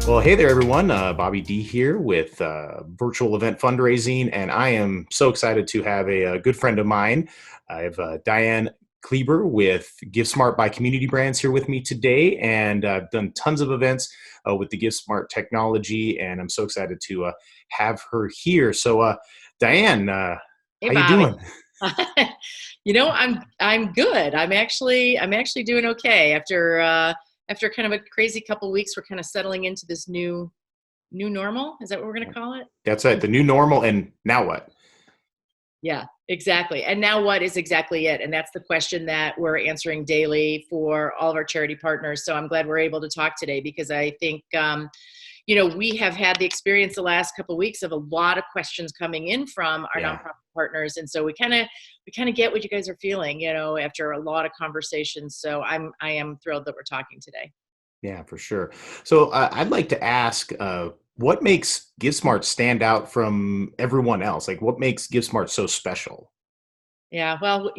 Well, hey there, everyone. Bobby D here with Virtual Event Fundraising, and I am so excited to have a good friend of mine. I have Diane Kleber with Givesmart by Community Brands here with me today, and I've done tons of events with the Givesmart technology, and I'm so excited to have her here. So, Diane, Hey, how you Bobby. doing? I'm good. I'm actually doing okay after kind of a crazy couple weeks. We're kind of settling into this new normal. Is that what we're going to call it? That's right, the new normal, and now what? Yeah, exactly. And now what is exactly it? And that's the question that we're answering daily for all of our charity partners. So I'm glad we're able to talk today because I think we have had the experience the last couple of weeks of a lot of questions coming in from our Yeah. nonprofit partners, and so we kind of get what you guys are feeling, after a lot of conversations. So I am thrilled that we're talking today. Yeah, for sure. So I'd like to ask, what makes GiveSmart stand out from everyone else? Like, what makes GiveSmart so special? Yeah, well,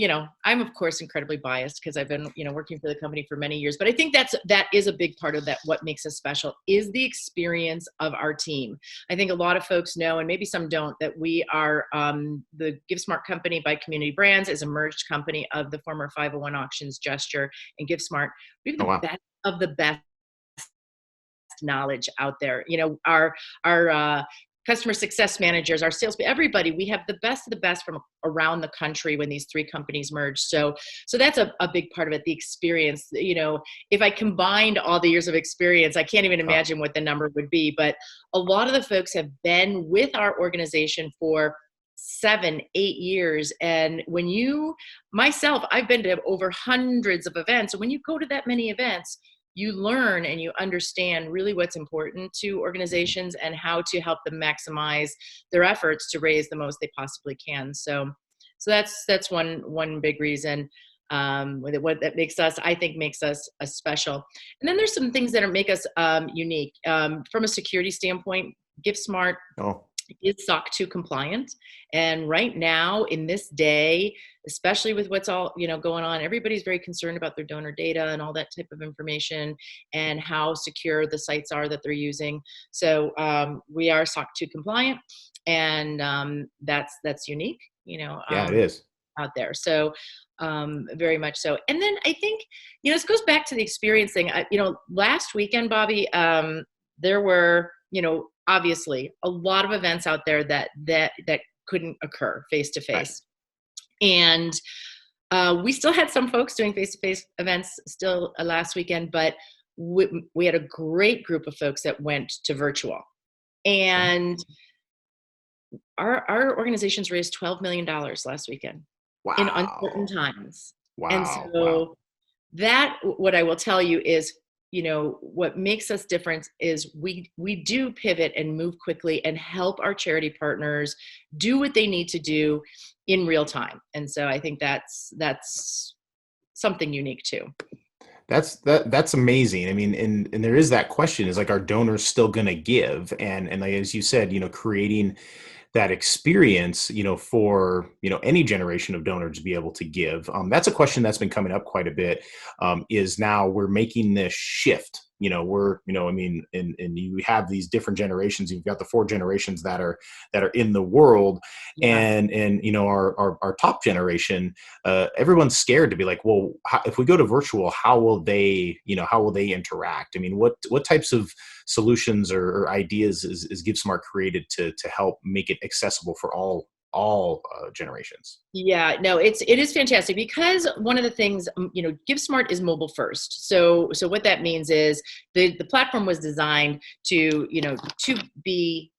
I'm of course incredibly biased because I've been, working for the company for many years. But I think that is a big part of that. What makes us special is the experience of our team. I think a lot of folks know, and maybe some don't, that we are the GiveSmart company by Community Brands is a merged company of the former 501 Auctions Gesture and GiveSmart. We have Oh, the wow. best of the best knowledge out there. Our customer success managers, our sales, everybody, we have the best of the best from around the country when these three companies merged. So that's a big part of it, the experience. If I combined all the years of experience, I can't even Oh, imagine what the number would be. But a lot of the folks have been with our organization for 7, 8 years. And myself, I've been to over hundreds of events. And when you go to that many events, you learn and you understand really what's important to mhm. organizations and how to help them maximize their efforts to raise the most they possibly can. So that's one big reason. What that makes us, I think, makes us a special. And then there's some things that make us unique from a security standpoint. GiveSmart Oh, is SOC 2 compliant. And right now, in this day, especially with what's all going on, everybody's very concerned about their donor data and all that type of information and how secure the sites are that they're using. So we are SOC 2 compliant, and that's unique, yeah, it is. out there. So very much so. And then I think this goes back to the experience thing. Last weekend, Bobby, there were obviously a lot of events out there that couldn't occur face to Right. face, and we still had some folks doing face to face events still last weekend, but we had a great group of folks that went to virtual, Okay. and our organizations raised $12 million last weekend in uncertain Wow. times. And Wow. Wow. so that, what I will tell you is, what makes us different is we do pivot and move quickly and help our charity partners do what they need to do in real time. And so I think that's something unique too. That's amazing. I mean, and there is that question, is like, are donors still gonna give? And like, as you said, creating that experience, for, any generation of donors to be able to give. That's a question that's been coming up quite a bit, is now we're making this shift. I mean, and you have these different generations. You've got the four generations that are in the world, Yeah. and our top generation, everyone's scared to be like, well, if we go to virtual, how will they interact? I mean, what types of solutions or ideas is GiveSmart created to help make it accessible for all generations? Yeah, no, it is fantastic because one of the things, GiveSmart is mobile first. So what that means is the platform was designed to be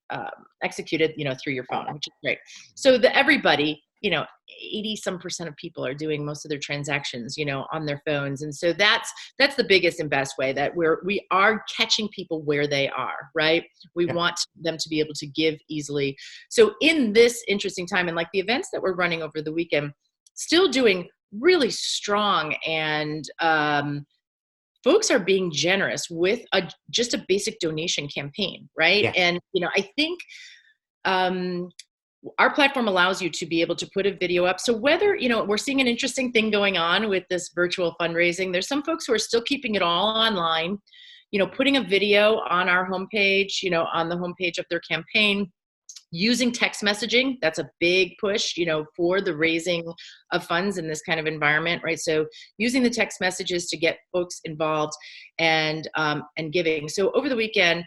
executed, through your phone, which is great. So everybody, 80 some percent of people are doing most of their transactions, on their phones. And so that's the biggest and best way that we are catching people where they are, right? We Yeah. want them to be able to give easily. So in this interesting time, and like the events that we're running over the weekend, still doing really strong, and folks are being generous with just a basic donation campaign, right? Yeah. And I think um, our platform allows you to be able to put a video up. So whether, we're seeing an interesting thing going on with this virtual fundraising, there's some folks who are still keeping it all online. putting a video on our homepage, on the homepage of their campaign, using text messaging. That's a big push, for the raising of funds in this kind of environment, right? So using the text messages to get folks involved and giving. So over the weekend,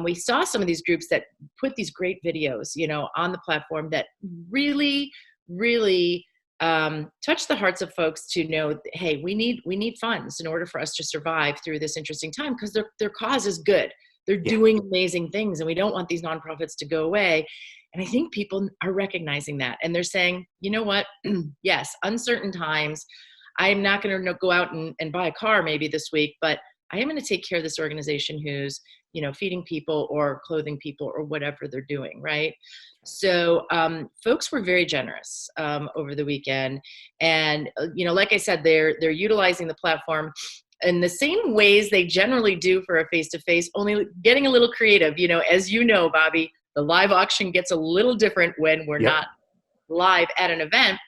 we saw some of these groups that put these great videos, on the platform that really, really touch the hearts of folks to know, hey, we need funds in order for us to survive through this interesting time, because their cause is good. They're Yeah. doing amazing things, and we don't want these nonprofits to go away. And I think people are recognizing that, and they're saying, you know what? Yes, uncertain times. I'm not going to go out and buy a car maybe this week, but I am going to take care of this organization who's, feeding people or clothing people or whatever they're doing, right? So folks were very generous over the weekend, and like I said, they're utilizing the platform in the same ways they generally do for a face-to-face, only getting a little creative. As you know, Bobby, the live auction gets a little different when we're Yep. not live at an event,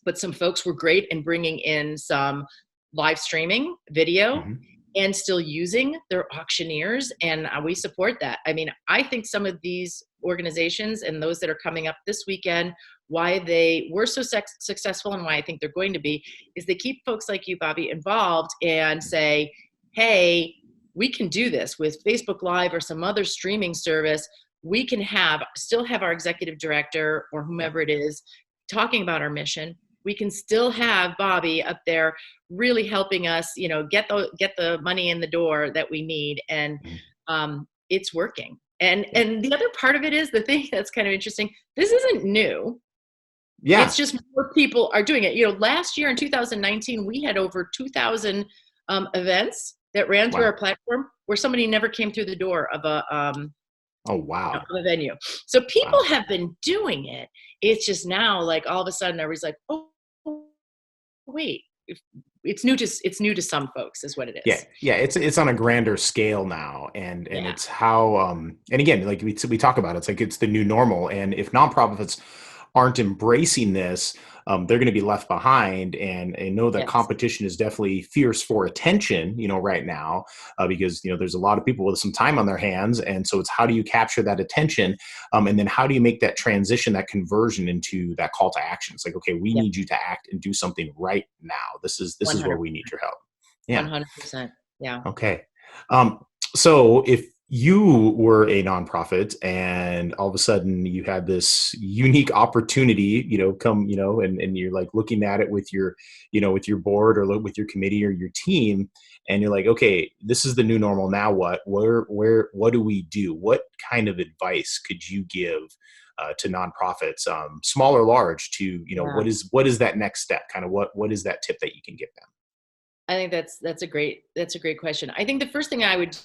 but some folks were great in bringing in some live streaming video. Mm-hmm. And still using their auctioneers, and we support that. I mean, I think some of these organizations and those that are coming up this weekend, why they were so successful and why I think they're going to be, is they keep folks like you, Bobby, involved and say, hey, we can do this with Facebook Live or some other streaming service. We can still have our executive director or whomever it is talking about our mission. We can still have Bobby up there really helping us, get the money in the door that we need. And it's working. And the other part of it is, the thing that's kind of interesting, this isn't new. Yeah. It's just more people are doing it. Last year in 2019, we had over 2,000 events that ran through our platform where somebody never came through the door of oh, wow. of a venue. So people have been doing it. It's just now, like, all of a sudden everybody's like, oh, wait, it's new to some folks, is what it is. Yeah. It's on a grander scale now, and it's how and again, like we talk about, it's like it's the new normal, and if nonprofits aren't embracing this, they're going to be left behind. And know that competition is definitely fierce for attention, right now, because there's a lot of people with some time on their hands, and so it's how do you capture that attention, and then how do you make that transition, that conversion into that call to action? It's like, okay, we need you to act and do something right now. This is where we need your help. Yeah, 100%. Yeah. Okay. So if you were a nonprofit and all of a sudden you had this unique opportunity, come, and you're like looking at it with your, with your board or with your committee or your team, and you're like, okay, this is the new normal. Now what do we do? What kind of advice could you give to nonprofits, small or large, to, what is that next step? Kind of what is that tip that you can give them? I think that's a great question. I think the first thing I would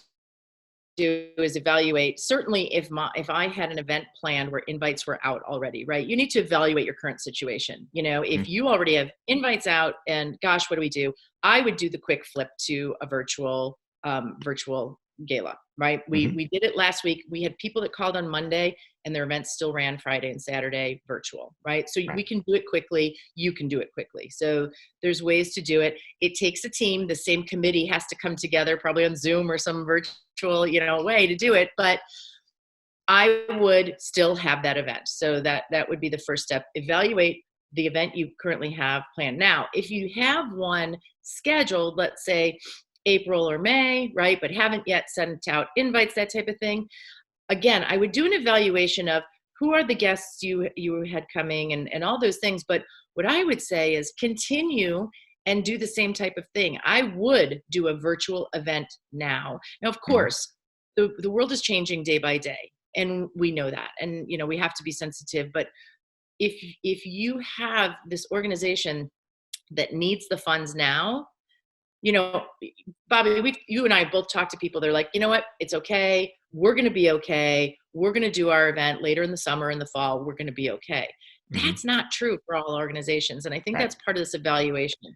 do is evaluate. Certainly, if I had an event planned where invites were out already, right? You need to evaluate your current situation. If you already have invites out, and gosh, what do we do? I would do the quick flip to a virtual gala, right? We did it last week. We had people that called on Monday, and their events still ran Friday and Saturday virtual, right? So we can do it quickly. You can do it quickly. So there's ways to do it. It takes a team. The same committee has to come together, probably on Zoom or some virtual, way to do it. But I would still have that event. So that would be the first step. Evaluate the event you currently have planned. Now, if you have one scheduled, let's say April or May, right, but haven't yet sent out invites, that type of thing, again, I would do an evaluation of who are the guests you had coming and all those things. But what I would say is continue and do the same type of thing. I would do a virtual event now. Now, of course, the world is changing day by day, and we know that. And, we have to be sensitive. But if you have this organization that needs the funds now, Bobby, you and I both talked to people. They're like, you know what? It's okay. We're going to be okay. We're going to do our event later in the summer and the fall. We're going to be okay. That's not true for all organizations. And I think that's part of this evaluation.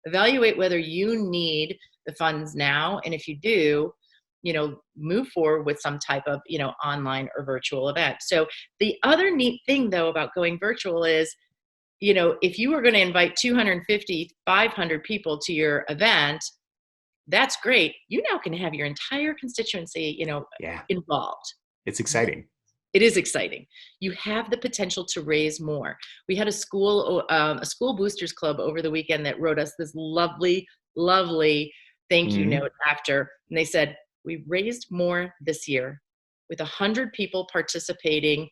Evaluate whether you need the funds now. And if you do, move forward with some type of, online or virtual event. So the other neat thing, though, about going virtual is, if you were going to invite 250, 500 people to your event, that's great. You now can have your entire constituency, Yeah. involved. It's exciting. It is exciting. You have the potential to raise more. We had a school boosters club over the weekend that wrote us this lovely, lovely thank you Mhm. note after, and they said, we raised more this year with 100 people participating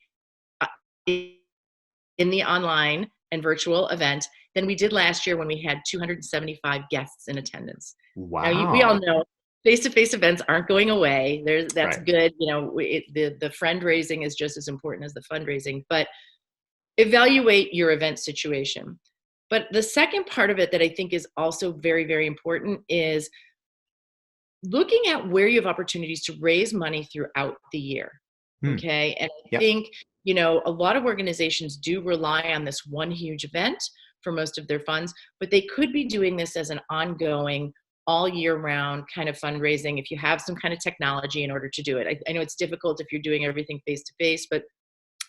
uh, in the online and virtual event than we did last year when we had 275 guests in attendance. Now, we all Wow. know face-to-face events aren't going away. That's Right. good. The friend raising is just as important as the fundraising, but evaluate your event situation. But the second part of it that I think is also very, very important is looking at where you have opportunities to raise money throughout the year. Hmm. Okay. And I Yep. think, a lot of organizations do rely on this one huge event for most of their funds, but they could be doing this as an ongoing, all year round kind of fundraising if you have some kind of technology in order to do it. I know it's difficult if you're doing everything face to face, but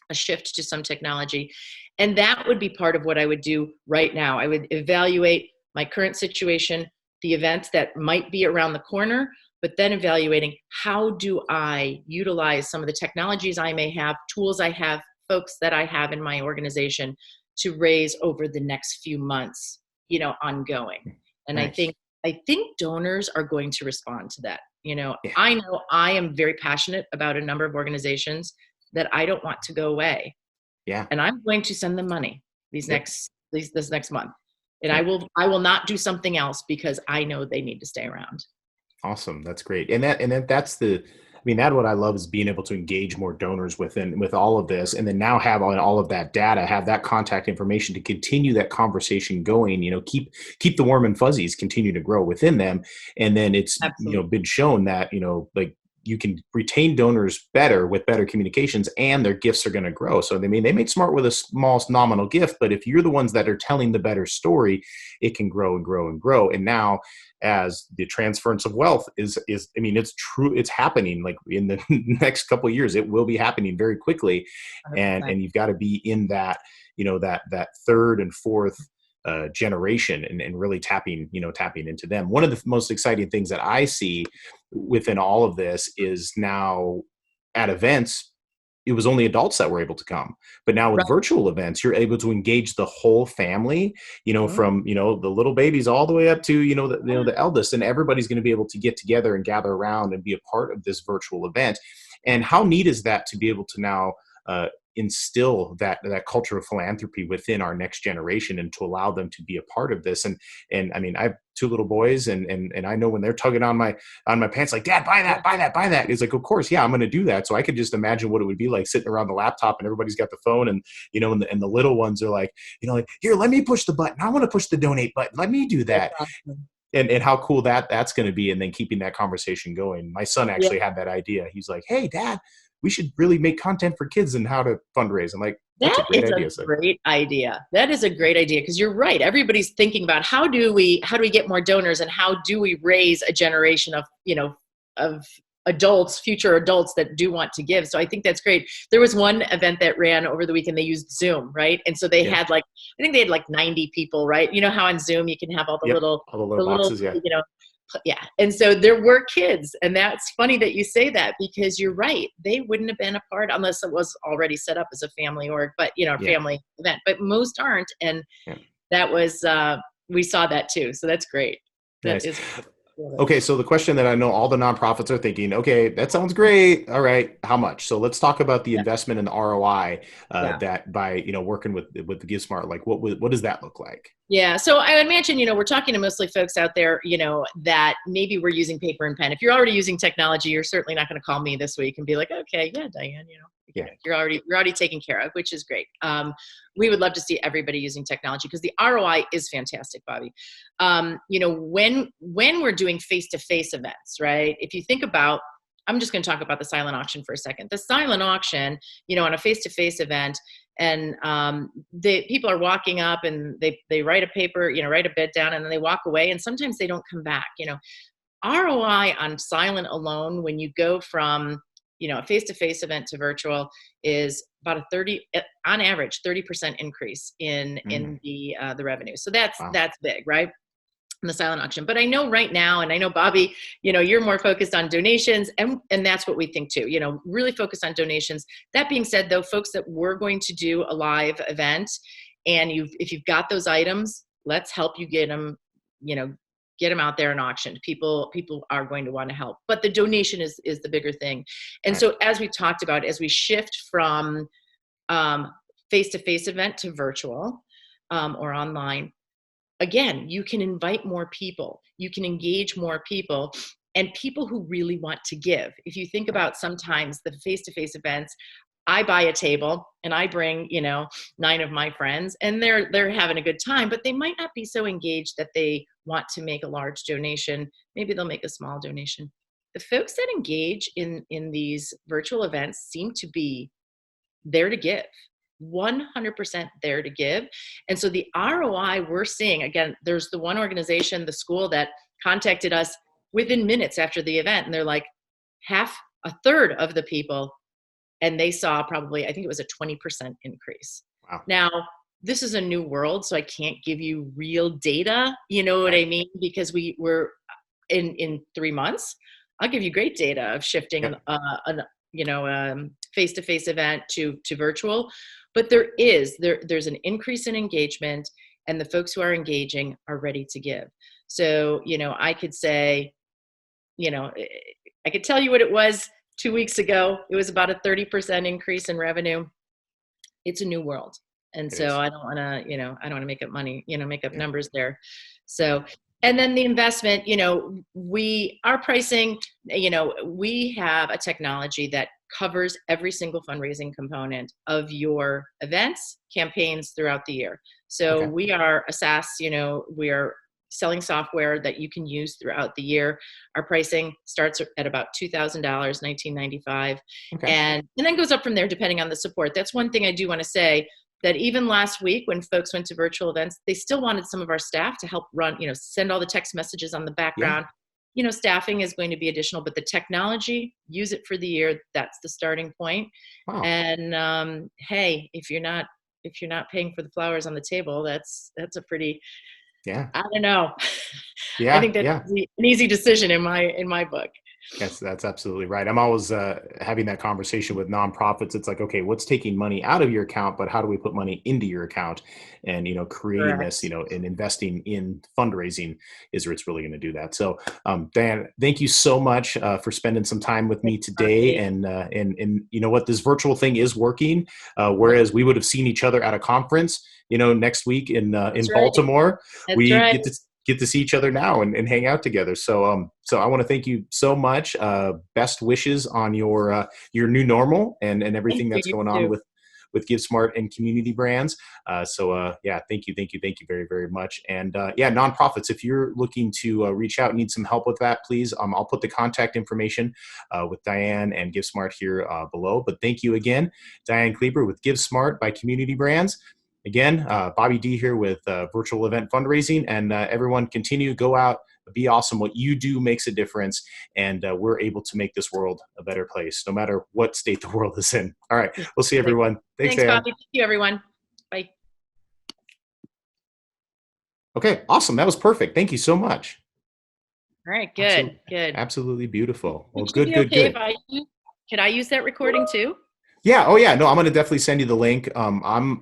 a shift to some technology. And that would be part of what I would do right now. I would evaluate my current situation, the events that might be around the corner, but then evaluating how do I utilize some of the technologies I may have, tools I have, folks that I have in my organization to raise over the next few months, ongoing. And I Nice. think donors are going to respond to that. Yeah. I know I am very passionate about a number of organizations that I don't want to go away. Yeah. And I'm going to send them money Yep. this next month. And Yep. I will not do something else because I know they need to stay around. Awesome. That's great. That's I mean, that what I love is being able to engage more donors with all of this, and then now have all of that data, have that contact information to continue that conversation going, keep the warm and fuzzies continue to grow within them. And then it's, Absolutely. been shown that, like you can retain donors better with better communications, and their gifts are going to grow. So they made smart with a small nominal gift, but if you're the ones that are telling the better story, it can grow and grow and grow. And now, as the transference of wealth is I mean, it's true, it's happening like in the next couple of years, it will be happening very quickly. and 100%. and you've got to be in that, that third and fourth generation, and really tapping into them. One of the most exciting things that I see within all of this is now at events, it was only adults that were able to come. But now with Right. virtual events, you're able to engage the whole family, Mhm. from, the little babies all the way up to, Yeah. the eldest, and everybody's going to be able to get together and gather around and be a part of this virtual event. And how neat is that to be able to now instill that culture of philanthropy within our next generation, and to allow them to be a part of this. And I mean, I have two little boys, and I know when they're tugging on my pants, like, Dad, buy Yeah. that, buy that, buy that. It's like, of course, yeah, I'm going to do that. So I could just imagine what it would be like sitting around the laptop, and everybody's got the phone, and and the little ones are like, like, here, let me push the button. I want to push the donate button. Let me do That's that. awesome. And how cool that's going to be, and then keeping that conversation going. My son Yeah. actually had that idea. He's like, hey, Dad, we should really make content for kids and how to fundraise. I'm like, that's a That great is a idea, son. great idea. That is a great idea because you're right. Everybody's thinking about how do we get more donors and how do we raise a generation of, of adults, future adults that do want to give. So I think that's great. There was one event that ran over the weekend. They used Zoom, right? And so they Yeah. had I think they had 90 people, right? You know how on Zoom you can have all the Yep. little, All the little boxes. Yeah. yeah. And so there were kids, and that's funny that you say that because you're right. They wouldn't have been a part unless it was already set up as a family but a Yeah. family event, but most aren't. And Yeah. that was, we saw that too. So that's great. That Nice. is great. Okay, so the question that I know all the nonprofits are thinking, okay, that sounds great. All right, how much? So let's talk about the Yeah. investment and the ROI, Yeah. that by working with the Givesmart. Like, what does that look like? Yeah. So I imagine, we're talking to mostly folks out there, that maybe we're using paper and pen. If you're already using technology, you're certainly not going to call me this week and be like, okay, yeah, Diane, Yeah. you're already taken care of, which is great. We would love to see everybody using technology because the ROI is fantastic, Bobby. When we're doing face-to-face events, right? If you think about, I'm just going to talk about the silent auction for a second. The silent auction, on a face-to-face event, and the people are walking up and they write a paper, write a bid down, and then they walk away, and sometimes they don't come back. ROI on silent alone, when you go from a face-to-face event to virtual, is about a 30, on average, 30% increase in Mm, the revenue. So wow. that's big, right? in the silent auction. But I know right now, and I know Bobby, you're more focused on donations, and that's what we think too, really focus on donations. That being said, though, folks, that we're going to do a live event, and if you've got those items, let's help you get them, get them out there and auctioned. People are going to want to help, but the donation is the bigger thing. And Right. so, as we talked about, as we shift from face-to-face event to virtual or online, again, you can invite more people, you can engage more people, and people who really want to give. If you think Right. about sometimes the face-to-face events, I buy a table and I bring, 9 of my friends, and they're having a good time, but they might not be so engaged that they want to make a large donation. Maybe they'll make a small donation. The folks that engage in these virtual events seem to be there to give, 100% there to give. And so the ROI we're seeing, again, there's the one organization, the school, that contacted us within minutes after the event, and they're like, a third of the people, and they saw probably, I think it was a 20% increase. Wow. Now, this is a new world, so I can't give you real data, you know what Right. I mean? Because we're in 3 months, I'll give you great data of shifting Yep. face-to-face event to virtual. But there's an increase in engagement, and the folks who are engaging are ready to give. So, I could say, I could tell you what it was 2 weeks ago. It was about a 30% increase in revenue. It's a new world. And It so is. I don't want to, make up money, make up Yeah. numbers there. Yeah. So, and then the investment, our pricing, we have a technology that covers every single fundraising component of your events, campaigns throughout the year. So Okay. we are a SaaS, we are selling software that you can use throughout the year. Our pricing starts at about $2,000, $19.95, Okay. and then goes up from there depending on the support. That's one thing I do want to say, that even last week when folks went to virtual events, they still wanted some of our staff to help run, send all the text messages on the Yeah. background. Staffing is going to be additional, but the technology, use it for the year. That's the starting point. Wow. And hey, if you're not paying for the flowers on the table, that's a pretty, Yeah. I don't know. I Yeah. think that's Yeah. an easy decision in my book. Yes, that's absolutely right. I'm always having that conversation with nonprofits. It's like, okay, what's taking money out of your account, but how do we put money into your account? And creating this, Correct. and investing in fundraising is where it's really going to do that. So, Diane, thank you so much for spending some time with me Thanks, today. Bobby. And you know what, this virtual thing is working. Yep, Whereas we would have seen each other at a conference, next week in that's right. Baltimore, That's we right. get to see each other now and hang out together. So I want to thank you so much. Best wishes on your new normal and Thank everything you. that's You going on too. with Givesmart and community brands. Yeah, thank you very, very much. And yeah, nonprofits, if you're looking to reach out, need some help with that, please. I'll put the contact information with Diane and Givesmart here below. But thank you again, Diane Kleber with Givesmart by Community Brands. Again, Bobby D here with Virtual Event Fundraising, and everyone continue, go out, be awesome. What you do makes a difference, and we're able to make this world a better place, no matter what state the world is in. All right, we'll see Absolutely. everyone. Thanks, Thanks, Ann. Bobby. Thank you, everyone. Bye. Okay, awesome. That was perfect. Thank you so much. All right, Absolutely, good, good. absolutely beautiful. Well, Would you good, be good, okay if good. could I use that recording too? Yeah. Oh, yeah. No, I'm going to definitely send you the link.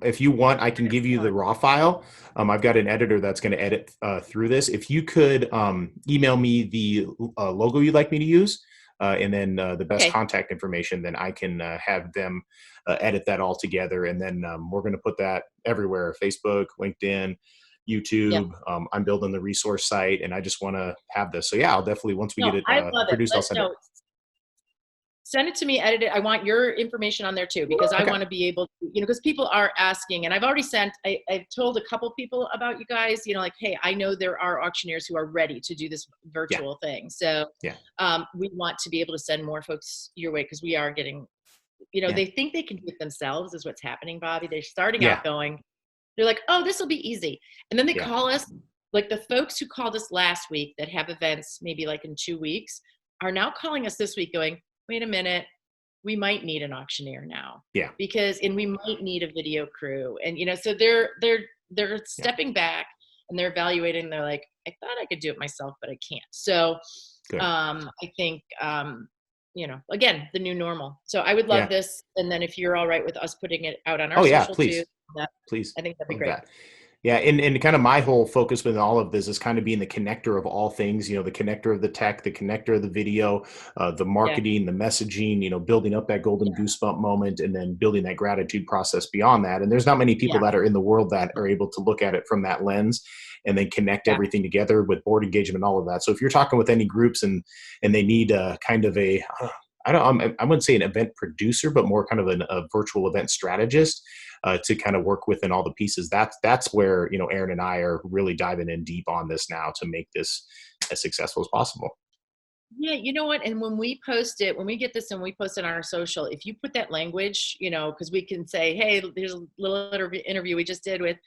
If you want, I can give you the Excellent. raw file. I've got an editor that's going to edit through this. If you could email me the logo you'd like me to use, and then the best Okay. contact information, then I can have them edit that all together. And then we're going to put that everywhere: Facebook, LinkedIn, Yeah. YouTube. I'm building the resource site, and I just want to have this. So yeah, I'll definitely, once we No, get it I love it. produced, I'll send it. No, send it to me, edit it. I want your information on there too, because I Okay. want to be able to, because people are asking, and I've already I've told a couple people about you guys, like, hey, I know there are auctioneers who are ready to do this Yeah. virtual thing. So Yeah. we want to be able to send more folks your way, because we are getting, Yeah. they think they can do it themselves is what's happening, Bobby. They're starting Yeah. out going, they're like, oh, this will be easy. And then they Yeah. call us, like the folks who called us last week that have events maybe like in 2 weeks are now calling us this week going, wait a minute, we might need an auctioneer now, Yeah. and we might need a video crew. And, so they're Yeah. stepping back and they're evaluating. They're like, I thought I could do it myself, but I can't. So Good. I think, again, the new normal. So I would love Yeah. this. And then if you're all right with us putting it out on our Oh yeah, social too, please. Please. I think that'd be Love great. that. Yeah, and kind of my whole focus with all of this is kind of being the connector of all things, the connector of the tech, the connector of the video, the Yeah. marketing, the messaging, building up that golden goosebump moment and then building that gratitude process beyond that. And there's not many people Yeah. that are in the world that are able to look at it from that lens and then connect Yeah. everything together with board engagement, all of that. So if you're talking with any groups and they need kind of I wouldn't say an event producer, but more kind of a virtual event strategist, to kind of work within all the pieces. That's where Erin and I are really diving in deep on this now to make this as successful as possible. Yeah, you know what? And when we post it, when we get this and we post it on our social, if you put that language, because we can say, hey, there's a little interview we just did with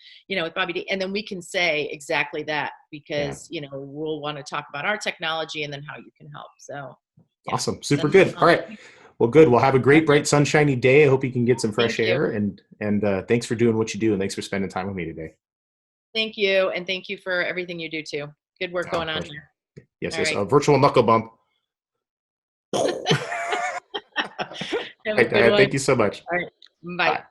Bobby D, and then we can say exactly that because, we'll want to talk about our technology and then how you can help. So, yeah. Awesome. Super Send that good. All on. right. Well, good. Well, have a great, Okay. bright, sunshiny day. I hope you can get some fresh Thank you. air and thanks for doing what you do. And thanks for spending time with me today. Thank you. And thank you for everything you do too. Good work Oh, going on pleasure. here. Yes, All yes. right. A virtual knuckle bump. Have a Right, good Diane, one. thank you so much. All right. Bye. Bye.